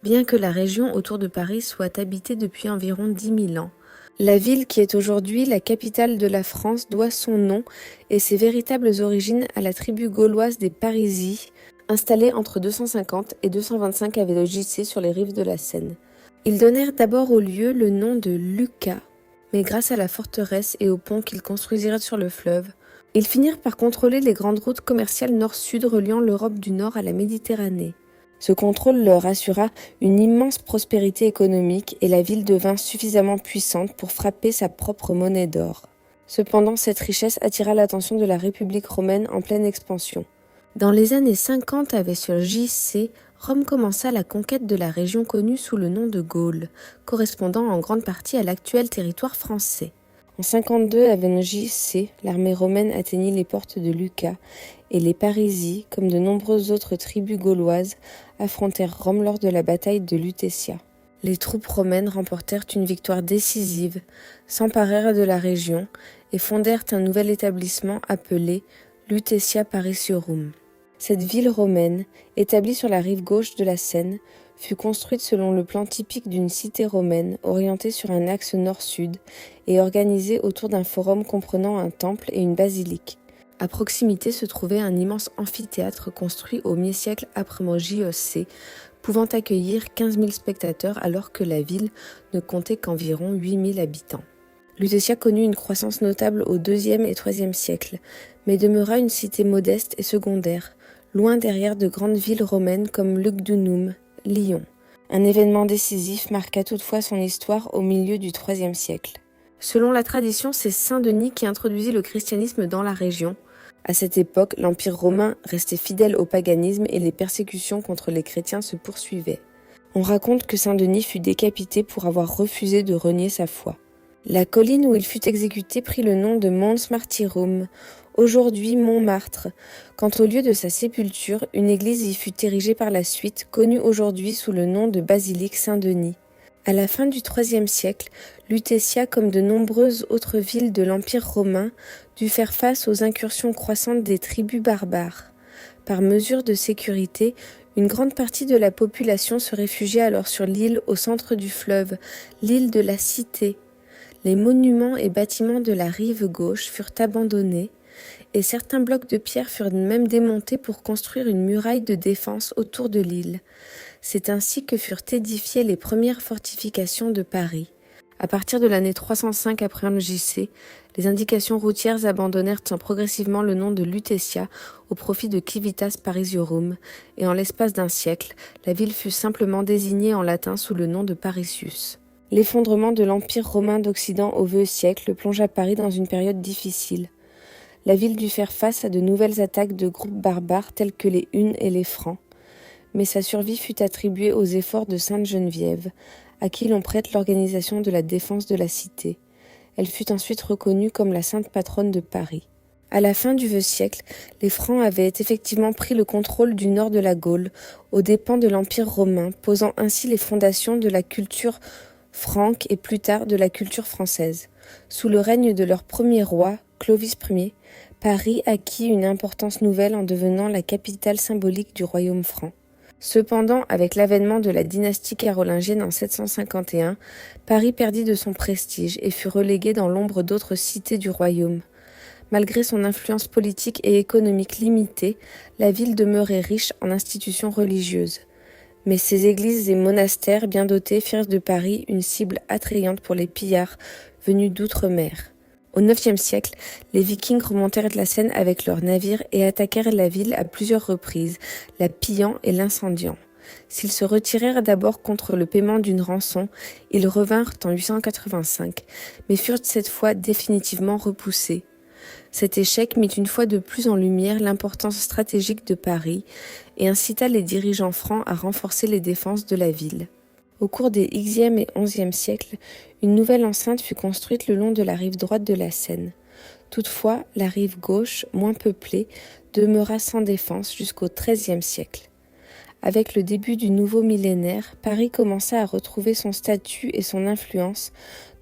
bien que la région autour de Paris soit habitée depuis environ 10 000 ans. La ville qui est aujourd'hui la capitale de la France doit son nom et ses véritables origines à la tribu gauloise des Parisis, installée entre 250 et 225 avec JC sur les rives de la Seine. Ils donnèrent d'abord au lieu le nom de Lucca, mais grâce à la forteresse et au pont qu'ils construisirent sur le fleuve, ils finirent par contrôler les grandes routes commerciales nord-sud reliant l'Europe du Nord à la Méditerranée. Ce contrôle leur assura une immense prospérité économique et la ville devint suffisamment puissante pour frapper sa propre monnaie d'or. Cependant, cette richesse attira l'attention de la République romaine en pleine expansion. Dans les années 50 avec sur JC, Rome commença la conquête de la région connue sous le nom de Gaule, correspondant en grande partie à l'actuel territoire français. En 52 avec JC, l'armée romaine atteignit les portes de Lucca et les Parisis, comme de nombreuses autres tribus gauloises, affrontèrent Rome lors de la bataille de Lutetia. Les troupes romaines remportèrent une victoire décisive, s'emparèrent de la région et fondèrent un nouvel établissement appelé Lutetia Parisiorum. Cette ville romaine, établie sur la rive gauche de la Seine, fut construite selon le plan typique d'une cité romaine, orientée sur un axe nord-sud et organisée autour d'un forum comprenant un temple et une basilique. À proximité se trouvait un immense amphithéâtre construit au mi-siècle après JC, pouvant accueillir 15 000 spectateurs alors que la ville ne comptait qu'environ 8 000 habitants. Lutetia connut une croissance notable au IIe et IIIe siècle, mais demeura une cité modeste et secondaire, loin derrière de grandes villes romaines comme Lugdunum, Lyon. Un événement décisif marqua toutefois son histoire au milieu du IIIe siècle. Selon la tradition, c'est Saint Denis qui introduisit le christianisme dans la région. À cette époque, l'Empire romain restait fidèle au paganisme et les persécutions contre les chrétiens se poursuivaient. On raconte que Saint Denis fut décapité pour avoir refusé de renier sa foi. La colline où il fut exécuté prit le nom de Mons Martyrum, aujourd'hui Montmartre. Quant au lieu de sa sépulture, une église y fut érigée par la suite, connue aujourd'hui sous le nom de basilique Saint-Denis. À la fin du IIIe siècle, Lutetia, comme de nombreuses autres villes de l'Empire romain, dut faire face aux incursions croissantes des tribus barbares. Par mesure de sécurité, une grande partie de la population se réfugiait alors sur l'île au centre du fleuve, l'île de la Cité. Les monuments et bâtiments de la rive gauche furent abandonnés et certains blocs de pierre furent même démontés pour construire une muraille de défense autour de l'île. C'est ainsi que furent édifiées les premières fortifications de Paris. À partir de l'année 305 après JC, les indications routières abandonnèrent progressivement le nom de Lutetia au profit de Civitas Parisiorum, et en l'espace d'un siècle, la ville fut simplement désignée en latin sous le nom de Parisius. L'effondrement de l'Empire romain d'Occident au XIe siècle plongea Paris dans une période difficile. La ville dut faire face à de nouvelles attaques de groupes barbares tels que les Huns et les Francs, mais sa survie fut attribuée aux efforts de Sainte Geneviève, à qui l'on prête l'organisation de la défense de la cité. Elle fut ensuite reconnue comme la sainte patronne de Paris. À la fin du XIe siècle, les Francs avaient effectivement pris le contrôle du nord de la Gaule, aux dépens de l'Empire romain, posant ainsi les fondations de la culture franque et plus tard de la culture française. Sous le règne de leur premier roi, Clovis Ier, Paris acquit une importance nouvelle en devenant la capitale symbolique du royaume franc. Cependant, avec l'avènement de la dynastie carolingienne en 751, Paris perdit de son prestige et fut relégué dans l'ombre d'autres cités du royaume. Malgré son influence politique et économique limitée, la ville demeurait riche en institutions religieuses. Mais ses églises et monastères bien dotés firent de Paris une cible attrayante pour les pillards venus d'outre-mer. Au IXe siècle, les Vikings remontèrent de la Seine avec leurs navires et attaquèrent la ville à plusieurs reprises, la pillant et l'incendiant. S'ils se retirèrent d'abord contre le paiement d'une rançon, ils revinrent en 885, mais furent cette fois définitivement repoussés. Cet échec mit une fois de plus en lumière l'importance stratégique de Paris et incita les dirigeants francs à renforcer les défenses de la ville. Au cours des Xe et XIe siècles, une nouvelle enceinte fut construite le long de la rive droite de la Seine. Toutefois, la rive gauche, moins peuplée, demeura sans défense jusqu'au XIIIe siècle. Avec le début du nouveau millénaire, Paris commença à retrouver son statut et son influence,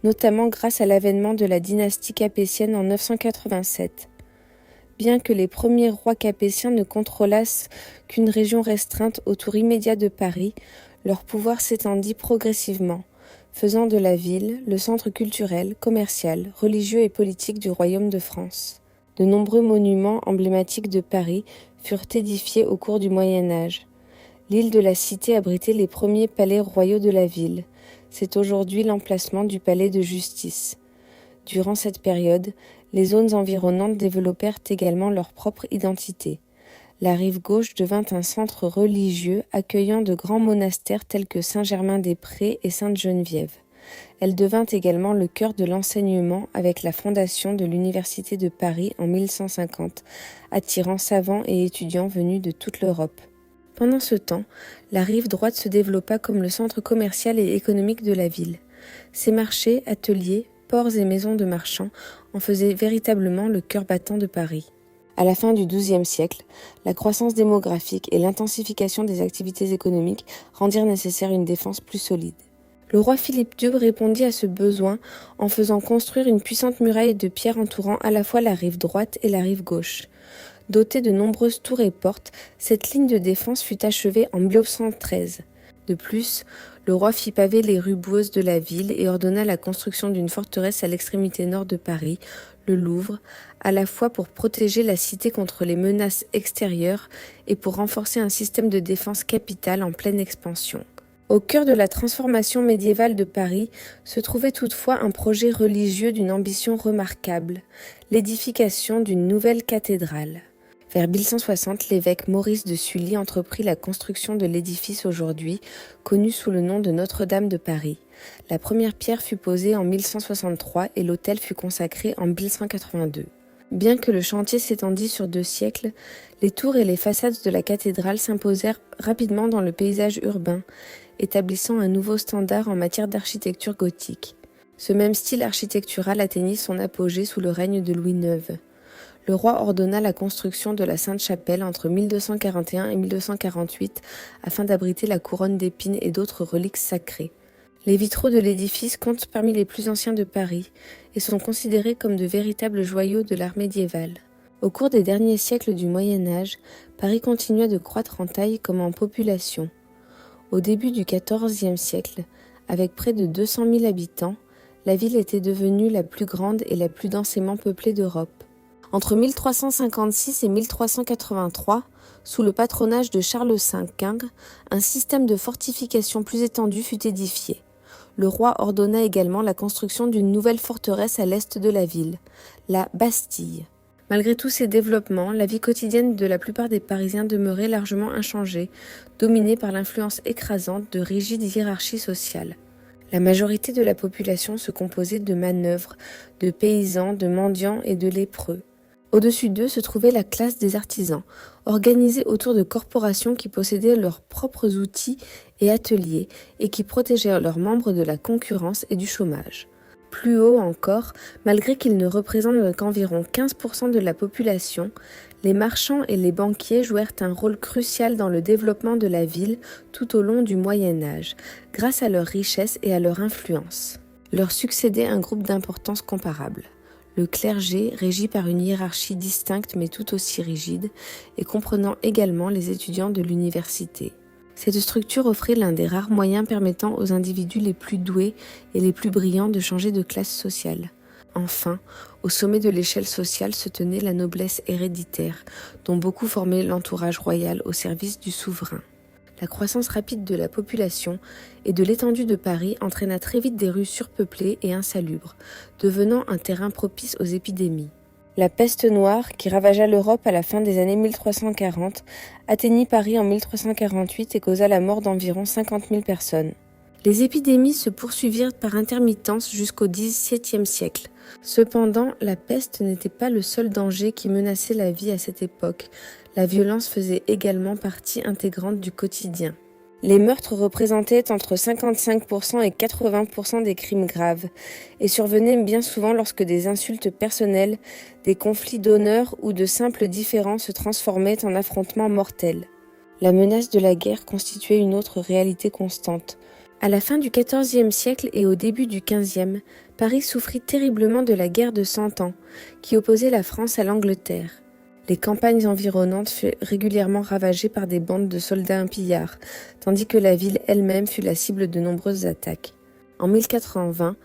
notamment grâce à l'avènement de la dynastie capétienne en 987. Bien que les premiers rois capétiens ne contrôlassent qu'une région restreinte autour immédiat de Paris, Leur pouvoir s'étendit progressivement, faisant de la ville le centre culturel, commercial, religieux et politique du royaume de France. De nombreux monuments emblématiques de Paris furent édifiés au cours du Moyen Âge. L'île de la Cité abritait les premiers palais royaux de la ville. C'est aujourd'hui l'emplacement du palais de justice. Durant cette période, les zones environnantes développèrent également leur propre identité. La rive gauche devint un centre religieux accueillant de grands monastères tels que Saint-Germain-des-Prés et Sainte-Geneviève. Elle devint également le cœur de l'enseignement avec la fondation de l'Université de Paris en 1150, attirant savants et étudiants venus de toute l'Europe. Pendant ce temps, la rive droite se développa comme le centre commercial et économique de la ville. Ses marchés, ateliers, ports et maisons de marchands en faisaient véritablement le cœur battant de Paris. À la fin du XIIe siècle, la croissance démographique et l'intensification des activités économiques rendirent nécessaire une défense plus solide. Le roi Philippe II répondit à ce besoin en faisant construire une puissante muraille de pierre entourant à la fois la rive droite et la rive gauche. Dotée de nombreuses tours et portes, cette ligne de défense fut achevée en 1913. De plus, le roi fit paver les rues boueuses de la ville et ordonna la construction d'une forteresse à l'extrémité nord de Paris, le Louvre, à la fois pour protéger la cité contre les menaces extérieures et pour renforcer un système de défense capitale en pleine expansion. Au cœur de la transformation médiévale de Paris se trouvait toutefois un projet religieux d'une ambition remarquable, l'édification d'une nouvelle cathédrale. Vers 1160, l'évêque Maurice de Sully entreprit la construction de l'édifice aujourd'hui, connu sous le nom de Notre-Dame de Paris. La première pierre fut posée en 1163 et l'autel fut consacré en 1182. Bien que le chantier s'étendît sur 2 siècles, les tours et les façades de la cathédrale s'imposèrent rapidement dans le paysage urbain, établissant un nouveau standard en matière d'architecture gothique. Ce même style architectural atteignit son apogée sous le règne de Louis IX. Le roi ordonna la construction de la Sainte-Chapelle entre 1241 et 1248 afin d'abriter la couronne d'épines et d'autres reliques sacrées. Les vitraux de l'édifice comptent parmi les plus anciens de Paris et sont considérés comme de véritables joyaux de l'art médiéval. Au cours des derniers siècles du Moyen Âge, Paris continua de croître en taille comme en population. Au début du XIVe siècle, avec près de 200 000 habitants, la ville était devenue la plus grande et la plus densément peuplée d'Europe. Entre 1356 et 1383, sous le patronage de Charles V Quingres, un système de fortification plus étendu fut édifié. Le roi ordonna également la construction d'une nouvelle forteresse à l'est de la ville, la Bastille. Malgré tous ces développements, la vie quotidienne de la plupart des Parisiens demeurait largement inchangée, dominée par l'influence écrasante de rigides hiérarchies sociales. La majorité de la population se composait de manœuvres, de paysans, de mendiants et de lépreux. Au-dessus d'eux se trouvait la classe des artisans, organisée autour de corporations qui possédaient leurs propres outils et ateliers et qui protégeaient leurs membres de la concurrence et du chômage. Plus haut encore, malgré qu'ils ne représentent qu'environ 15% de la population, les marchands et les banquiers jouèrent un rôle crucial dans le développement de la ville tout au long du Moyen Âge, grâce à leur richesse et à leur influence. Leur succédait un groupe d'importance comparable. Le clergé, régi par une hiérarchie distincte mais tout aussi rigide, et comprenant également les étudiants de l'université. Cette structure offrait l'un des rares moyens permettant aux individus les plus doués et les plus brillants de changer de classe sociale. Enfin, au sommet de l'échelle sociale se tenait la noblesse héréditaire, dont beaucoup formaient l'entourage royal au service du souverain. La croissance rapide de la population et de l'étendue de Paris entraîna très vite des rues surpeuplées et insalubres, devenant un terrain propice aux épidémies. La peste noire, qui ravagea l'Europe à la fin des années 1340, atteignit Paris en 1348 et causa la mort d'environ 50 000 personnes. Les épidémies se poursuivirent par intermittence jusqu'au XVIIe siècle. Cependant, la peste n'était pas le seul danger qui menaçait la vie à cette époque. La violence faisait également partie intégrante du quotidien. Les meurtres représentaient entre 55% et 80% des crimes graves et survenaient bien souvent lorsque des insultes personnelles, des conflits d'honneur ou de simples différends se transformaient en affrontements mortels. La menace de la guerre constituait une autre réalité constante. À la fin du XIVe siècle et au début du XVe, Paris souffrit terriblement de la guerre de 100 ans, qui opposait la France à l'Angleterre. Les campagnes environnantes furent régulièrement ravagées par des bandes de soldats pillards, tandis que la ville elle-même fut la cible de nombreuses attaques. En 1420,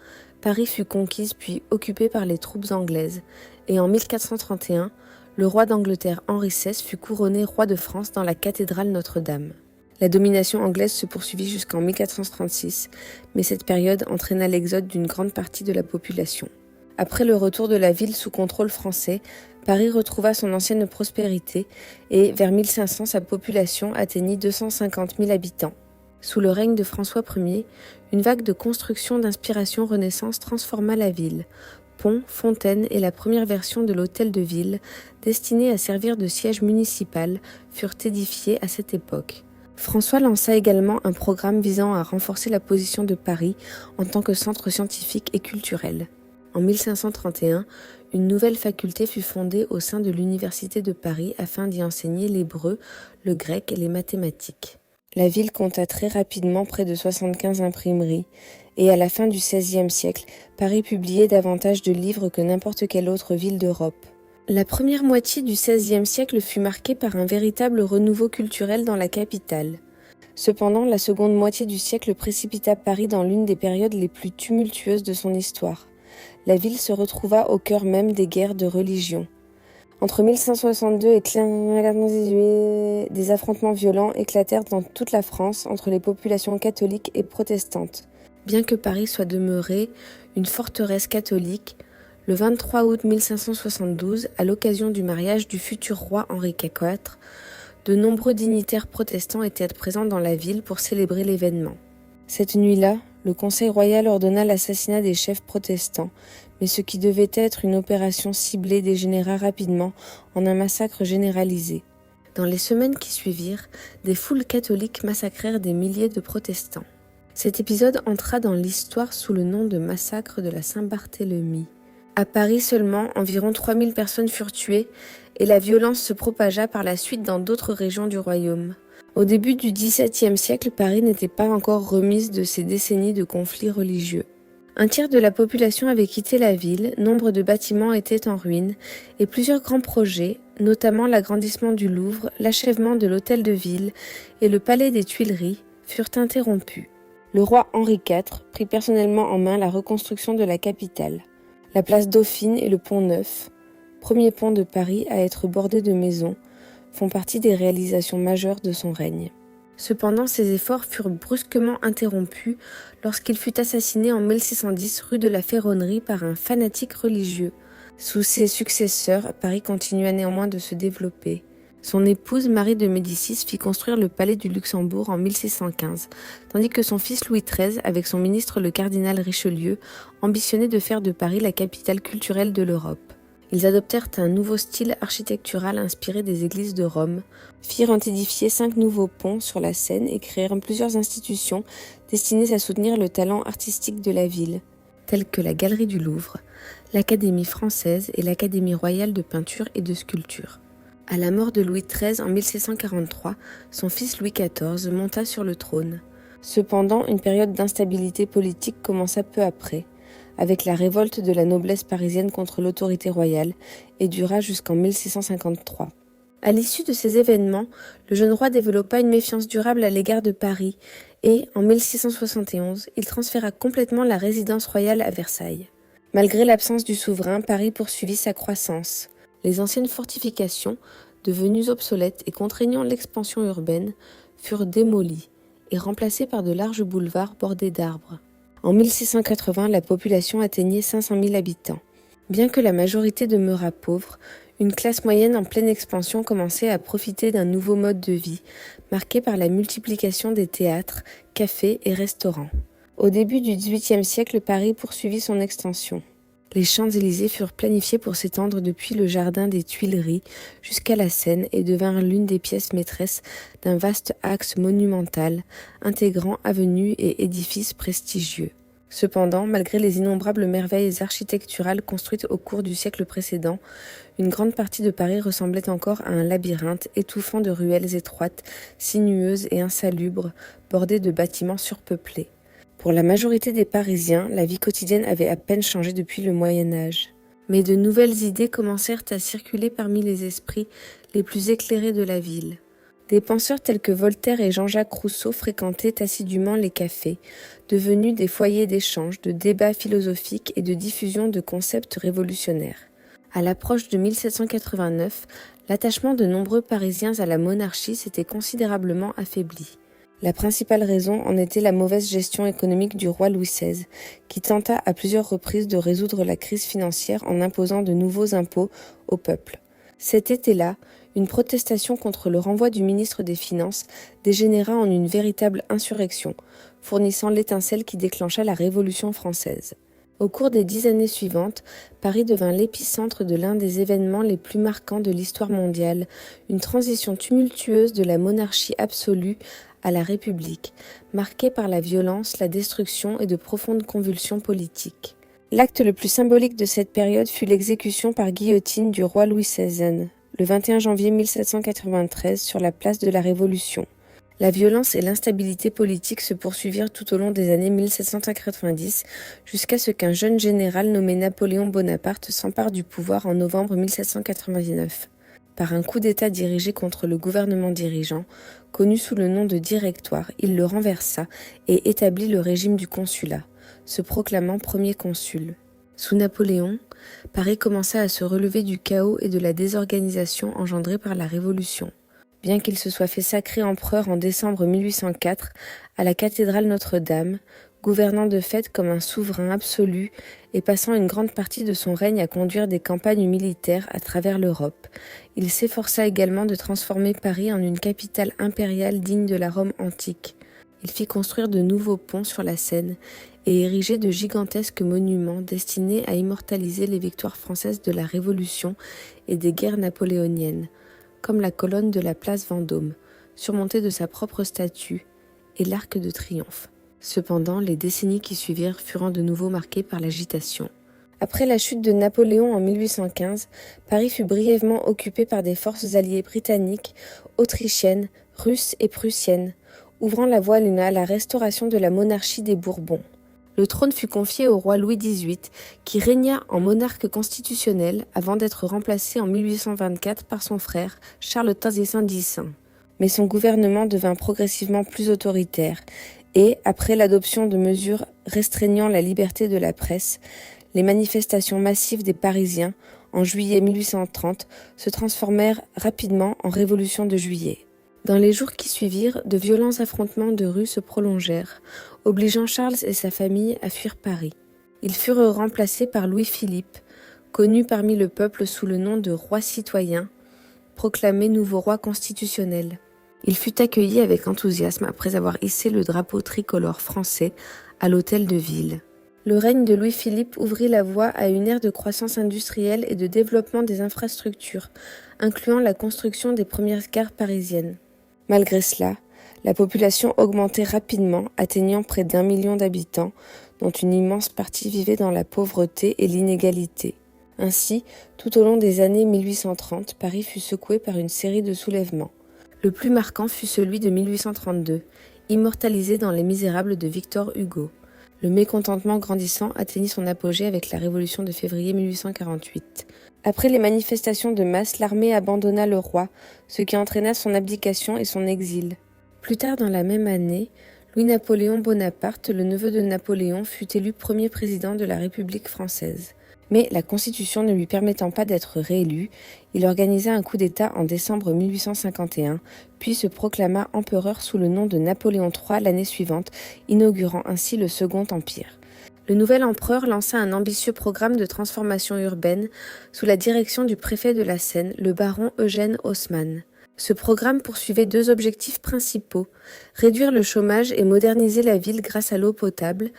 Paris fut conquise puis occupée par les troupes anglaises, et en 1431, le roi d'Angleterre Henri XVI fut couronné roi de France dans la cathédrale Notre-Dame. La domination anglaise se poursuivit jusqu'en 1436, mais cette période entraîna l'exode d'une grande partie de la population. Après le retour de la ville sous contrôle français, Paris retrouva son ancienne prospérité et, vers 1500, sa population atteignit 250 000 habitants. Sous le règne de François Ier, une vague de construction d'inspiration Renaissance transforma la ville. Ponts, fontaines et la première version de l'hôtel de ville, destiné à servir de siège municipal, furent édifiés à cette époque. François lança également un programme visant à renforcer la position de Paris en tant que centre scientifique et culturel. En 1531, une nouvelle faculté fut fondée au sein de l'Université de Paris afin d'y enseigner l'hébreu, le grec et les mathématiques. La ville compta très rapidement près de 75 imprimeries, et à la fin du XVIe siècle, Paris publiait davantage de livres que n'importe quelle autre ville d'Europe. La première moitié du XVIe siècle fut marquée par un véritable renouveau culturel dans la capitale. Cependant, la seconde moitié du siècle précipita Paris dans l'une des périodes les plus tumultueuses de son histoire. La ville se retrouva au cœur même des guerres de religion. Entre 1562 et 1518, des affrontements violents éclatèrent dans toute la France entre les populations catholiques et protestantes. Bien que Paris soit demeurée une forteresse catholique, le 23 août 1572, à l'occasion du mariage du futur roi Henri IV, de nombreux dignitaires protestants étaient présents dans la ville pour célébrer l'événement. Cette nuit-là, le Conseil royal ordonna l'assassinat des chefs protestants, mais ce qui devait être une opération ciblée dégénéra rapidement en un massacre généralisé. Dans les semaines qui suivirent, des foules catholiques massacrèrent des milliers de protestants. Cet épisode entra dans l'histoire sous le nom de massacre de la Saint-Barthélemy. À Paris seulement, environ 3000 personnes furent tuées et la violence se propagea par la suite dans d'autres régions du royaume. Au début du XVIIe siècle, Paris n'était pas encore remise de ces décennies de conflits religieux. Un tiers de la population avait quitté la ville, nombre de bâtiments étaient en ruine et plusieurs grands projets, notamment l'agrandissement du Louvre, l'achèvement de l'hôtel de ville et le palais des Tuileries, furent interrompus. Le roi Henri IV prit personnellement en main la reconstruction de la capitale. La place Dauphine et le pont Neuf, premier pont de Paris à être bordé de maisons, font partie des réalisations majeures de son règne. Cependant, ces efforts furent brusquement interrompus lorsqu'il fut assassiné en 1610 rue de la Ferronnerie par un fanatique religieux. Sous ses successeurs, Paris continua néanmoins de se développer. Son épouse Marie de Médicis fit construire le palais du Luxembourg en 1615, tandis que son fils Louis XIII, avec son ministre le cardinal Richelieu, ambitionnait de faire de Paris la capitale culturelle de l'Europe. Ils adoptèrent un nouveau style architectural inspiré des églises de Rome, firent édifier 5 nouveaux ponts sur la Seine et créèrent plusieurs institutions destinées à soutenir le talent artistique de la ville, telles que la Galerie du Louvre, l'Académie française et l'Académie royale de peinture et de sculpture. À la mort de Louis XIII en 1643, son fils Louis XIV monta sur le trône. Cependant, une période d'instabilité politique commença peu après, avec la révolte de la noblesse parisienne contre l'autorité royale, et dura jusqu'en 1653. À l'issue de ces événements, le jeune roi développa une méfiance durable à l'égard de Paris, et, en 1671, il transféra complètement la résidence royale à Versailles. Malgré l'absence du souverain, Paris poursuivit sa croissance. Les anciennes fortifications, devenues obsolètes et contraignant l'expansion urbaine, furent démolies et remplacées par de larges boulevards bordés d'arbres. En 1680, la population atteignait 500 000 habitants. Bien que la majorité demeurât pauvre, une classe moyenne en pleine expansion commençait à profiter d'un nouveau mode de vie, marqué par la multiplication des théâtres, cafés et restaurants. Au début du XVIIIe siècle, Paris poursuivit son extension. Les Champs-Élysées furent planifiés pour s'étendre depuis le jardin des Tuileries jusqu'à la Seine et devinrent l'une des pièces maîtresses d'un vaste axe monumental, intégrant avenues et édifices prestigieux. Cependant, malgré les innombrables merveilles architecturales construites au cours du siècle précédent, une grande partie de Paris ressemblait encore à un labyrinthe étouffant de ruelles étroites, sinueuses et insalubres, bordées de bâtiments surpeuplés. Pour la majorité des Parisiens, la vie quotidienne avait à peine changé depuis le Moyen Âge. Mais de nouvelles idées commencèrent à circuler parmi les esprits les plus éclairés de la ville. Des penseurs tels que Voltaire et Jean-Jacques Rousseau fréquentaient assidûment les cafés, devenus des foyers d'échange, de débats philosophiques et de diffusion de concepts révolutionnaires. À l'approche de 1789, l'attachement de nombreux Parisiens à la monarchie s'était considérablement affaibli. La principale raison en était la mauvaise gestion économique du roi Louis XVI, qui tenta à plusieurs reprises de résoudre la crise financière en imposant de nouveaux impôts au peuple. Cet été-là, une protestation contre le renvoi du ministre des Finances dégénéra en une véritable insurrection, fournissant l'étincelle qui déclencha la Révolution française. Au cours des 10 années suivantes, Paris devint l'épicentre de l'un des événements les plus marquants de l'histoire mondiale, une transition tumultueuse de la monarchie absolue à la République, marquée par la violence, la destruction et de profondes convulsions politiques. L'acte le plus symbolique de cette période fut l'exécution par guillotine du roi Louis XVI, le 21 janvier 1793 sur la place de la Révolution. La violence et l'instabilité politique se poursuivirent tout au long des années 1790 jusqu'à ce qu'un jeune général nommé Napoléon Bonaparte s'empare du pouvoir en novembre 1799. Par un coup d'État dirigé contre le gouvernement dirigeant, connu sous le nom de Directoire, il le renversa et établit le régime du consulat, se proclamant premier consul. Sous Napoléon, Paris commença à se relever du chaos et de la désorganisation engendrés par la Révolution. Bien qu'il se soit fait sacrer empereur en décembre 1804 à la cathédrale Notre-Dame, gouvernant de fait comme un souverain absolu et passant une grande partie de son règne à conduire des campagnes militaires à travers l'Europe, il s'efforça également de transformer Paris en une capitale impériale digne de la Rome antique. Il fit construire de nouveaux ponts sur la Seine et ériger de gigantesques monuments destinés à immortaliser les victoires françaises de la Révolution et des guerres napoléoniennes, comme la colonne de la place Vendôme, surmontée de sa propre statue, et l'Arc de Triomphe. Cependant, les décennies qui suivirent furent de nouveau marquées par l'agitation. Après la chute de Napoléon en 1815, Paris fut brièvement occupé par des forces alliées britanniques, autrichiennes, russes et prussiennes, ouvrant la voie à la restauration de la monarchie des Bourbons. Le trône fut confié au roi Louis XVIII, qui régna en monarque constitutionnel avant d'être remplacé en 1824 par son frère, Charles X. Mais son gouvernement devint progressivement plus autoritaire et, après l'adoption de mesures restreignant la liberté de la presse, les manifestations massives des Parisiens, en juillet 1830, se transformèrent rapidement en révolution de juillet. Dans les jours qui suivirent, de violents affrontements de rue se prolongèrent, obligeant Charles et sa famille à fuir Paris. Ils furent remplacés par Louis-Philippe, connu parmi le peuple sous le nom de roi citoyen, proclamé nouveau roi constitutionnel. Il fut accueilli avec enthousiasme après avoir hissé le drapeau tricolore français à l'hôtel de ville. Le règne de Louis-Philippe ouvrit la voie à une ère de croissance industrielle et de développement des infrastructures, incluant la construction des premières gares parisiennes. Malgré cela, la population augmentait rapidement, atteignant près d'1 million d'habitants, dont une immense partie vivait dans la pauvreté et l'inégalité. Ainsi, tout au long des années 1830, Paris fut secoué par une série de soulèvements. Le plus marquant fut celui de 1832, immortalisé dans Les Misérables de Victor Hugo. Le mécontentement grandissant atteignit son apogée avec la Révolution de février 1848. Après les manifestations de masse, l'armée abandonna le roi, ce qui entraîna son abdication et son exil. Plus tard dans la même année, Louis-Napoléon Bonaparte, le neveu de Napoléon, fut élu premier président de la République française. Mais la Constitution ne lui permettant pas d'être réélu, il organisa un coup d'État en décembre 1851, puis se proclama empereur sous le nom de Napoléon III l'année suivante, inaugurant ainsi le Second Empire. Le nouvel empereur lança un ambitieux programme de transformation urbaine sous la direction du préfet de la Seine, le baron Eugène Haussmann. Ce programme poursuivait 2 objectifs principaux, réduire le chômage et moderniser la ville grâce à l'eau potable,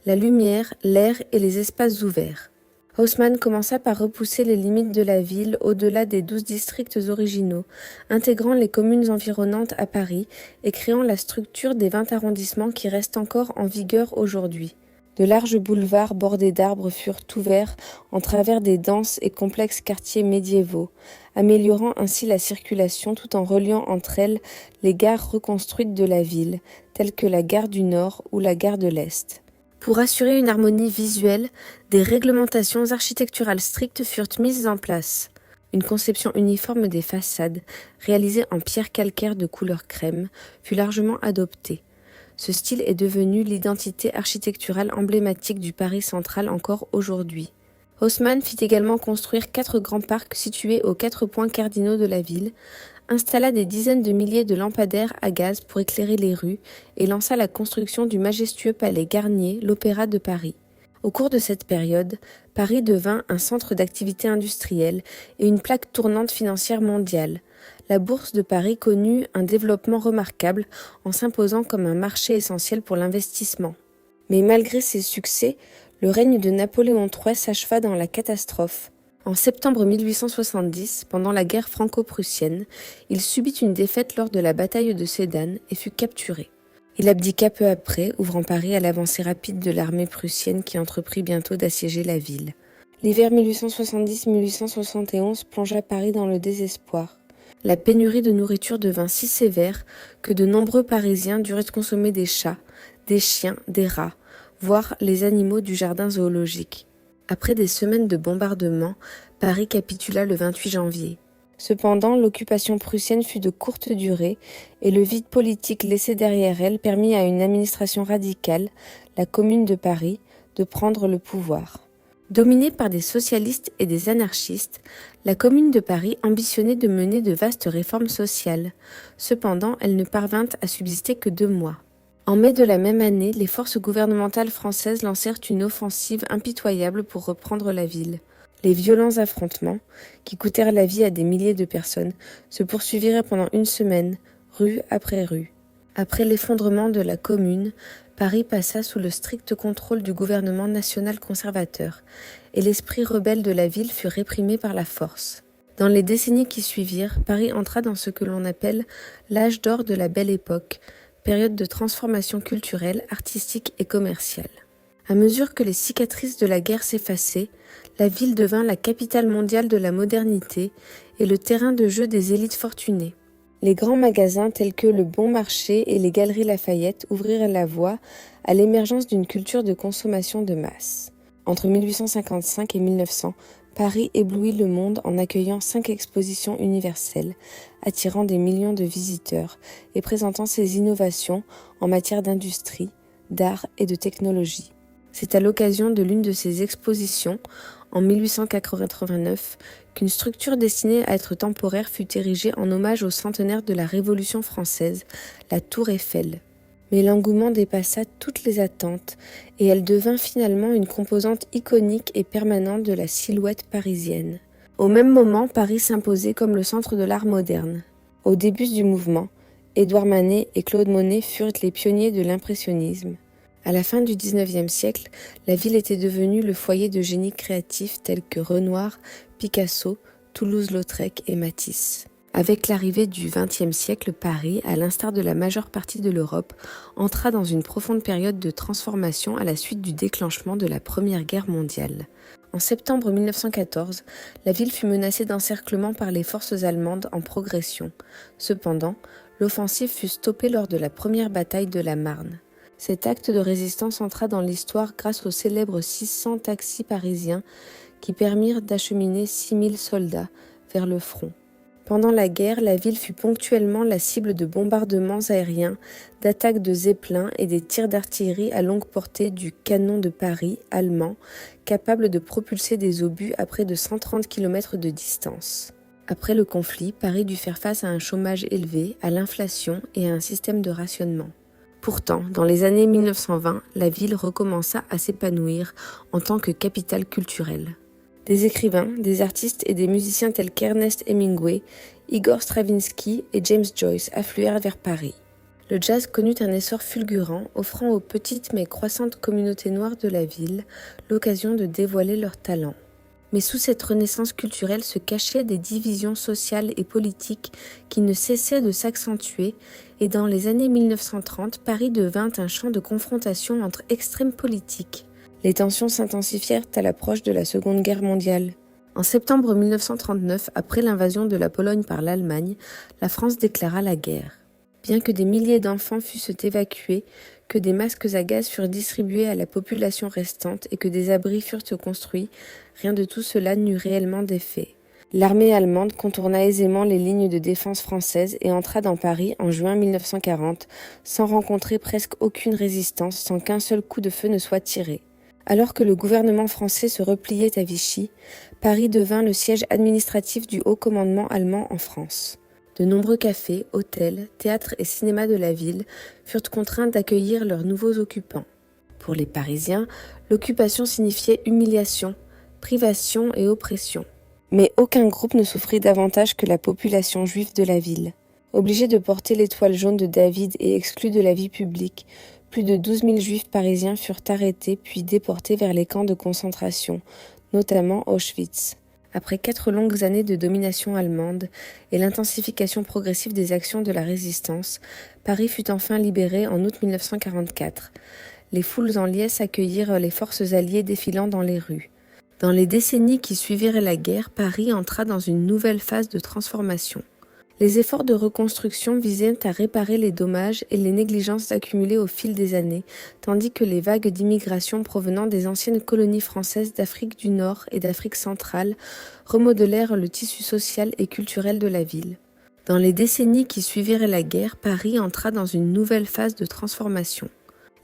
la lumière, l'air et les espaces ouverts. Haussmann commença par repousser les limites de la ville au-delà des 12 districts originaux, intégrant les communes environnantes à Paris et créant la structure des 20 arrondissements qui restent encore en vigueur aujourd'hui. De larges boulevards bordés d'arbres furent ouverts en travers des denses et complexes quartiers médiévaux, améliorant ainsi la circulation tout en reliant entre elles les gares reconstruites de la ville, telles que la gare du Nord ou la gare de l'Est. Pour assurer une harmonie visuelle, des réglementations architecturales strictes furent mises en place. Une conception uniforme des façades, réalisée en pierre calcaire de couleur crème, fut largement adoptée. Ce style est devenu l'identité architecturale emblématique du Paris central encore aujourd'hui. Haussmann fit également construire 4 grands parcs situés aux 4 points cardinaux de la ville, installa des dizaines de milliers de lampadaires à gaz pour éclairer les rues et lança la construction du majestueux palais Garnier, l'Opéra de Paris. Au cours de cette période, Paris devint un centre d'activité industrielle et une plaque tournante financière mondiale. La bourse de Paris connut un développement remarquable en s'imposant comme un marché essentiel pour l'investissement. Mais malgré ses succès, le règne de Napoléon III s'acheva dans la catastrophe. En septembre 1870, pendant la guerre franco-prussienne, il subit une défaite lors de la bataille de Sédan et fut capturé. Il abdiqua peu après, ouvrant Paris à l'avancée rapide de l'armée prussienne qui entreprit bientôt d'assiéger la ville. L'hiver 1870-1871 plongea Paris dans le désespoir. La pénurie de nourriture devint si sévère que de nombreux Parisiens durent consommer des chats, des chiens, des rats, voire les animaux du jardin zoologique. Après des semaines de bombardements, Paris capitula le 28 janvier. Cependant, l'occupation prussienne fut de courte durée et le vide politique laissé derrière elle permit à une administration radicale, la Commune de Paris, de prendre le pouvoir. Dominée par des socialistes et des anarchistes, la Commune de Paris ambitionnait de mener de vastes réformes sociales. Cependant, elle ne parvint à subsister que 2 mois. En mai de la même année, les forces gouvernementales françaises lancèrent une offensive impitoyable pour reprendre la ville. Les violents affrontements, qui coûtèrent la vie à des milliers de personnes, se poursuivirent pendant 1 semaine, rue après rue. Après l'effondrement de la Commune, Paris passa sous le strict contrôle du gouvernement national conservateur, et l'esprit rebelle de la ville fut réprimé par la force. Dans les décennies qui suivirent, Paris entra dans ce que l'on appelle l'âge d'or de la Belle Époque, période de transformation culturelle, artistique et commerciale. À mesure que les cicatrices de la guerre s'effaçaient, la ville devint la capitale mondiale de la modernité et le terrain de jeu des élites fortunées. Les grands magasins tels que le Bon Marché et les Galeries Lafayette ouvrirent la voie à l'émergence d'une culture de consommation de masse. Entre 1855 et 1900, Paris éblouit le monde en accueillant 5 expositions universelles, attirant des millions de visiteurs et présentant ses innovations en matière d'industrie, d'art et de technologie. C'est à l'occasion de l'une de ces expositions, en 1889, qu'une structure destinée à être temporaire fut érigée en hommage au centenaire de la Révolution française, la Tour Eiffel. Mais l'engouement dépassa toutes les attentes et elle devint finalement une composante iconique et permanente de la silhouette parisienne. Au même moment, Paris s'imposait comme le centre de l'art moderne. Au début du mouvement, Édouard Manet et Claude Monet furent les pionniers de l'impressionnisme. À la fin du XIXe siècle, la ville était devenue le foyer de génies créatifs tels que Renoir, Picasso, Toulouse-Lautrec et Matisse. Avec l'arrivée du XXe siècle, Paris, à l'instar de la majeure partie de l'Europe, entra dans une profonde période de transformation à la suite du déclenchement de la Première Guerre mondiale. En septembre 1914, la ville fut menacée d'encerclement par les forces allemandes en progression. Cependant, l'offensive fut stoppée lors de la première bataille de la Marne. Cet acte de résistance entra dans l'histoire grâce aux célèbres 600 taxis parisiens qui permirent d'acheminer 6000 soldats vers le front. Pendant la guerre, la ville fut ponctuellement la cible de bombardements aériens, d'attaques de zeppelins et des tirs d'artillerie à longue portée du canon de Paris allemand, capable de propulser des obus à près de 130 km de distance. Après le conflit, Paris dut faire face à un chômage élevé, à l'inflation et à un système de rationnement. Pourtant, dans les années 1920, la ville recommença à s'épanouir en tant que capitale culturelle. Des écrivains, des artistes et des musiciens tels qu'Ernest Hemingway, Igor Stravinsky et James Joyce affluèrent vers Paris. Le jazz connut un essor fulgurant, offrant aux petites mais croissantes communautés noires de la ville l'occasion de dévoiler leurs talents. Mais sous cette renaissance culturelle se cachaient des divisions sociales et politiques qui ne cessaient de s'accentuer, et dans les années 1930, Paris devint un champ de confrontation entre extrêmes politiques. Les tensions s'intensifièrent à l'approche de la Seconde Guerre mondiale. En septembre 1939, après l'invasion de la Pologne par l'Allemagne, la France déclara la guerre. Bien que des milliers d'enfants fussent évacués, que des masques à gaz furent distribués à la population restante et que des abris furent construits, rien de tout cela n'eut réellement d'effet. L'armée allemande contourna aisément les lignes de défense françaises et entra dans Paris en juin 1940, sans rencontrer presque aucune résistance, sans qu'un seul coup de feu ne soit tiré. Alors que le gouvernement français se repliait à Vichy, Paris devint le siège administratif du haut commandement allemand en France. De nombreux cafés, hôtels, théâtres et cinémas de la ville furent contraints d'accueillir leurs nouveaux occupants. Pour les Parisiens, l'occupation signifiait humiliation, privation et oppression. Mais aucun groupe ne souffrit davantage que la population juive de la ville. Obligés de porter l'étoile jaune de David et exclus de la vie publique, plus de 12 000 juifs parisiens furent arrêtés puis déportés vers les camps de concentration, notamment Auschwitz. Après 4 longues années de domination allemande et l'intensification progressive des actions de la résistance, Paris fut enfin libéré en août 1944. Les foules en liesse accueillirent les forces alliées défilant dans les rues. Dans les décennies qui suivirent la guerre, Paris entra dans une nouvelle phase de transformation. Les efforts de reconstruction visaient à réparer les dommages et les négligences accumulées au fil des années, tandis que les vagues d'immigration provenant des anciennes colonies françaises d'Afrique du Nord et d'Afrique centrale remodelèrent le tissu social et culturel de la ville. Dans les décennies qui suivirent la guerre, Paris entra dans une nouvelle phase de transformation.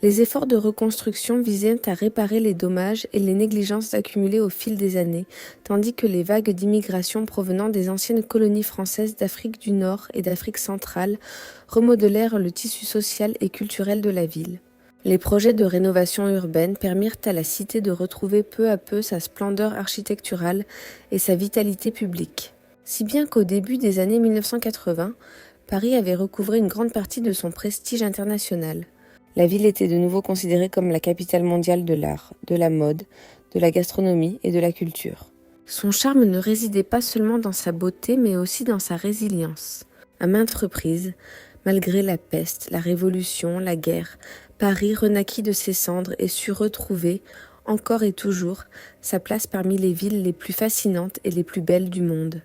Les efforts de reconstruction visaient à réparer les dommages et les négligences accumulées au fil des années, tandis que les vagues d'immigration provenant des anciennes colonies françaises d'Afrique du Nord et d'Afrique centrale remodelèrent le tissu social et culturel de la ville. Les projets de rénovation urbaine permirent à la cité de retrouver peu à peu sa splendeur architecturale et sa vitalité publique. Si bien qu'au début des années 1980, Paris avait recouvré une grande partie de son prestige international. La ville était de nouveau considérée comme la capitale mondiale de l'art, de la mode, de la gastronomie et de la culture. Son charme ne résidait pas seulement dans sa beauté, mais aussi dans sa résilience. À maintes reprises, malgré la peste, la révolution, la guerre, Paris renaquit de ses cendres et sut retrouver, encore et toujours, sa place parmi les villes les plus fascinantes et les plus belles du monde.